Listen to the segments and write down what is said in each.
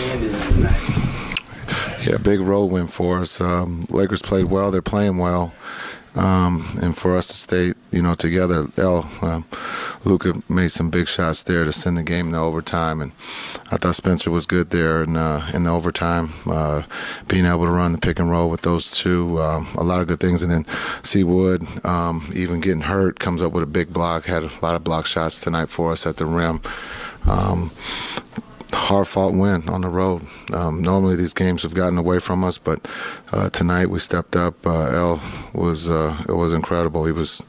handed in tonight? Yeah, big road win for us. Lakers played well. They're playing well. And for us to stay, together, Luka made some big shots there to send the game to overtime, and I thought Spencer was good there in the overtime, being able to run the pick and roll with those two, a lot of good things. And then C. Wood, even getting hurt, comes up with a big block, had a lot of block shots tonight for us at the rim. Hard-fought win on the road. Normally these games have gotten away from us, but tonight we stepped up. It was incredible. He was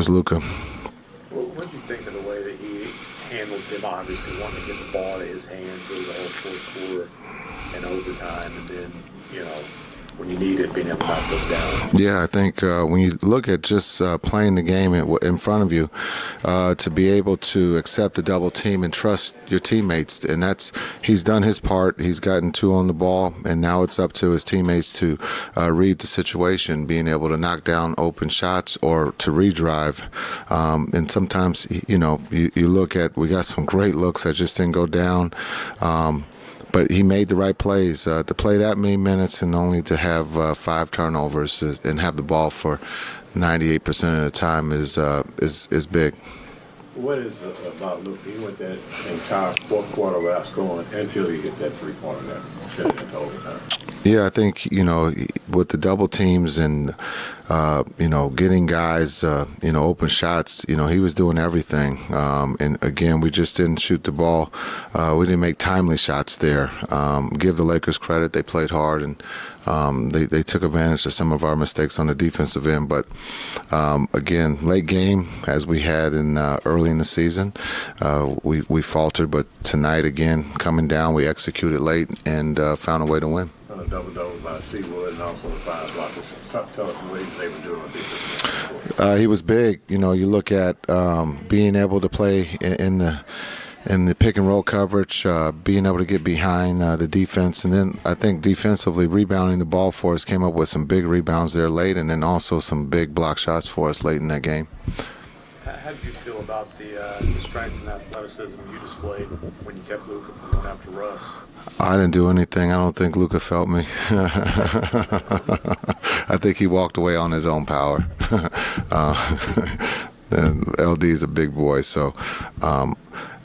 Luka. What do you think of the way that he handled them? Obviously, wanting to get the ball to his hands through the whole fourth quarter and overtime, and then when you need it, being able to knock those down. Yeah, I think when you look at just playing the game in front of you, to be able to accept a double team and trust your teammates, and he's done his part. He's gotten two on the ball, and now it's up to his teammates to read the situation, being able to knock down open shots or to redrive. And sometimes, you look at, we got some great looks that just didn't go down. But he made the right plays. To play that many minutes and only to have 5 turnovers and have the ball for 98% of the time is big. What is about Luka? He went that entire fourth quarter without scoring until he hit that three-pointer that sent it into overtime. Yeah, I think, with the double teams and, getting guys, open shots, he was doing everything. And, again, we just didn't shoot the ball. We didn't make timely shots there. Give the Lakers credit. They played hard, and they took advantage of some of our mistakes on the defensive end. But, again, late game, as we had in early in the season, we faltered. But tonight, again, coming down, we executed late and found a way to win. A double-double by Seawood and also the 5 blockers. Tell us what they were doing on defense. He was big. You look at being able to play in the pick and roll coverage, being able to get behind the defense, and then I think defensively rebounding the ball for us, came up with some big rebounds there late, and then also some big block shots for us late in that game. How did you feel about the strength and athleticism you displayed when you kept Luka from going after Russ? I didn't do anything. I don't think Luka felt me. I think he walked away on his own power. LD is a big boy, so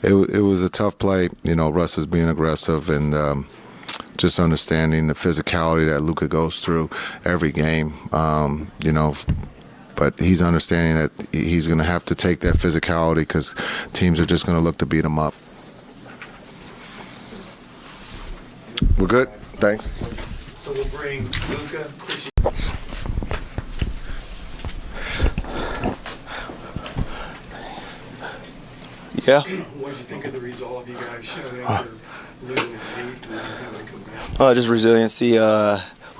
it was a tough play. Russ was being aggressive and just understanding the physicality that Luka goes through every game. But he's understanding that he's going to have to take that physicality because teams are just going to look to beat him up. We're good. Thanks. So we'll bring Luka. Yeah. What did you think of the resolve you guys showed after losing at 8 and having to come back? Just resiliency. We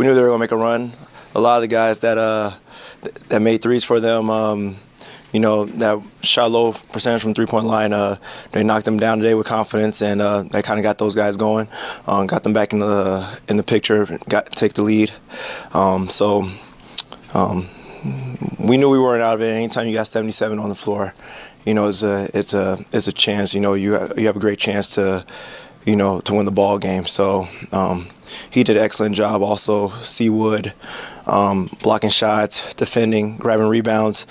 knew they were going to make a run. A lot of the guys that made threes for them, that shot low percentage from three-point line, they knocked them down today with confidence, and that kind of got those guys going, got them back in the picture, take the lead. We knew we weren't out of it. Anytime you got 77 on the floor, it's a chance. You have a great chance to win the ball game. So he did an excellent job. Also, Seawood, blocking shots, defending, grabbing rebounds.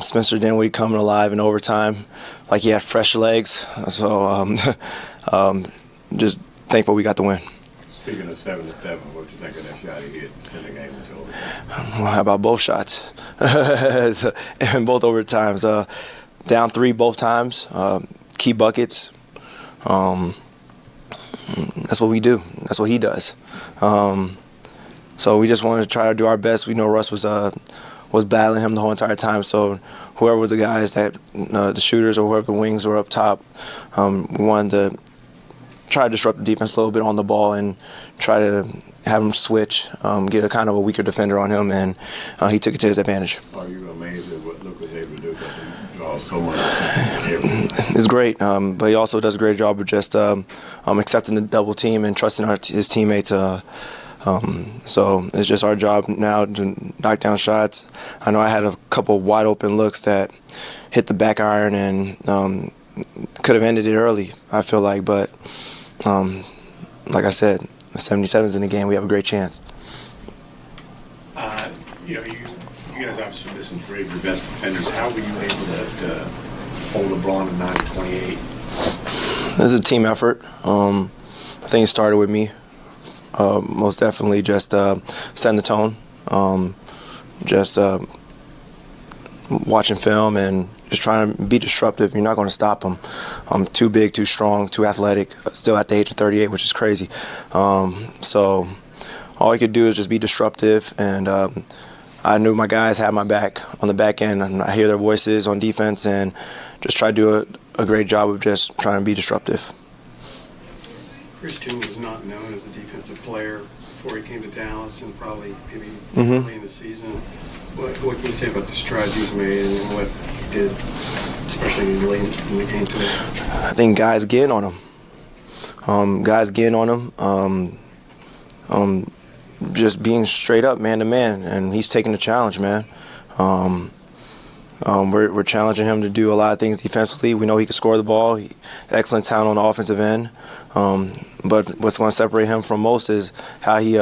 Spencer Dinwiddie coming alive in overtime, like he had fresh legs. So just thankful we got the win. Speaking of 7-7, what you think of that shot he hit to send the game into overtime? Well, how about both shots? And both overtimes. Down 3 both times. Key buckets. That's what we do. That's what he does. So we just wanted to try to do our best. We know Russ was battling him the whole entire time. So whoever the guys that the shooters or whoever the wings were up top, we wanted to try to disrupt the defense a little bit on the ball and try to have him switch, get a kind of a weaker defender on him, and he took it to his advantage. Are you amazed at what Luka was able to do? Because he draws so much. It's great, but he also does a great job of just accepting the double team and trusting his teammates. So it's just our job now to knock down shots. I know I had a couple wide open looks that hit the back iron and could have ended it early, I feel like, but like I said, 77's in the game. We have a great chance. You guys obviously missed some three of your best defenders. How were you able to hold LeBron to 9-28? This is a team effort. I think it started with me. Most definitely just setting the tone. Just watching film and just trying to be disruptive. You're not going to stop him. I'm too big, too strong, too athletic, still at the age of 38, which is crazy. So all I could do is just be disruptive, and I knew my guys had my back on the back end, and I hear their voices on defense and just try to do a great job of just trying to be disruptive. Christian was not known as a defensive player before he came to Dallas, and probably maybe early in the season. What can you say about the strides he's made and what he did, especially late when it came to it? I think guys getting on him. Just being straight up man to man, and he's taking the challenge, man. We're challenging him to do a lot of things defensively. We know he can score the ball. Excellent talent on the offensive end. But what's going to separate him from most is how he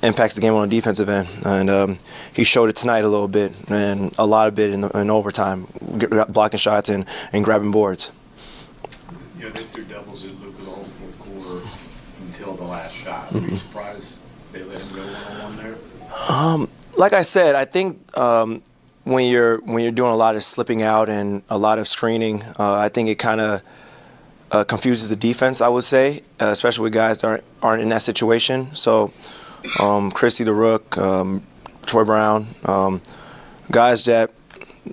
impacts the game on the defensive end. And he showed it tonight a little bit, and a lot of it in overtime, blocking shots and grabbing boards. They threw doubles at Luka the whole fourth quarter until the last shot. Were you surprised they let him go one-on-one there? Like I said, I think when you're doing a lot of slipping out and a lot of screening, I think it kind of confuses the defense, I would say, especially with guys that aren't in that situation. So Christie the Rook, Troy Brown, guys that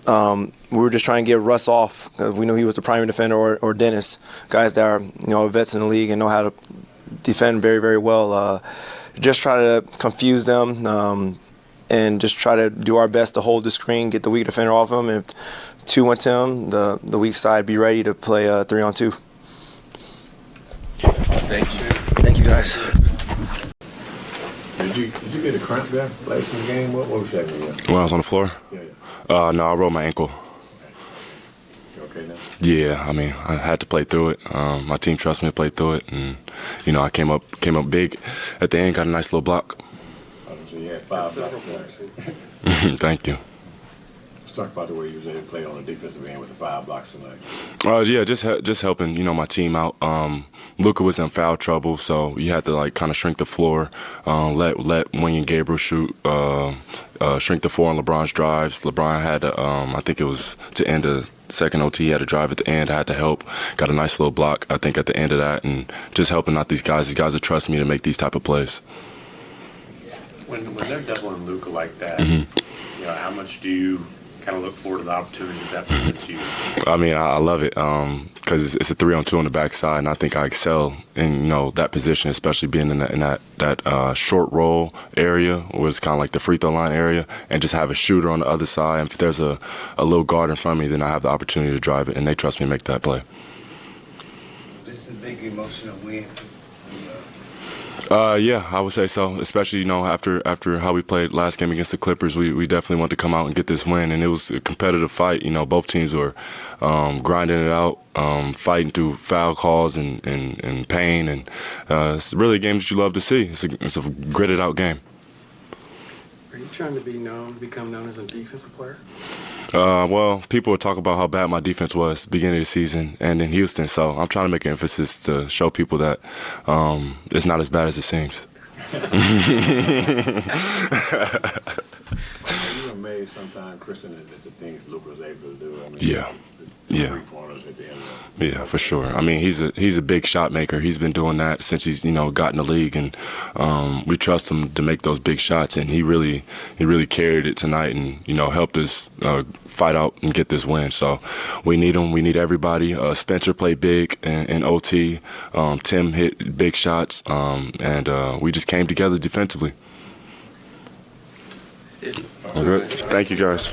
we were just trying to get Russ off. We knew he was the primary defender, or Dennis, guys that are vets in the league and know how to defend very, very well. Just try to confuse them and just try to do our best to hold the screen, get the weak defender off him. If two went to him, the weak side be ready to play 3-on-2. Thank you, guys. Did you get a cramp there late in the game? What was that? When I was on the floor? Yeah. No, I rolled my ankle. You okay now? Yeah, I mean, I had to play through it. My team trusted me to play through it, and I came up big at the end, got a nice little block. So you had 5 blocks. Thank you. Let's talk about the way you was able to play on the defensive end with the 5 blocks tonight. Yeah, just helping my team out. Luka was in foul trouble, so you had to kind of shrink the floor, let Wayne and Gabriel shoot, shrink the floor on LeBron's drives. LeBron had I think it was to end the second OT, he had a drive at the end. I had to help. Got a nice little block, I think, at the end of that, and just helping out these guys. These guys that trust me to make these type of plays. When they're doubling Luka like that, how much do you kind of look forward to the opportunities that presents you? I mean, I love it because it's a 3-on-2 on the backside, and I think I excel in that position, especially being in that short roll area, where it's kind of like the free throw line area, and just have a shooter on the other side. And if there's a little guard in front of me, then I have the opportunity to drive it, and they trust me to make that play. This is a big emotional win. Yeah, I would say so. Especially after how we played last game against the Clippers, we definitely wanted to come out and get this win, and it was a competitive fight. Both teams were grinding it out, fighting through foul calls and pain, and it's really a game that you love to see. It's a gritted out game. Are you trying to become known as a defensive player? Well, people would talk about how bad my defense was beginning of the season and in Houston, so I'm trying to make an emphasis to show people that it's not as bad as it seems. Are you amazed sometimes, Kristen, at the things Luka was able to do? I mean, Yeah. the 3 pointers at the end of it. Yeah, for sure. I mean, he's a big shot maker. He's been doing that since he's got in the league, and we trust him to make those big shots. And he really carried it tonight, and helped us fight out and get this win. So we need him. We need everybody. Spencer played big in OT. Tim hit big shots, and we just came together defensively. Okay. Thank you, guys.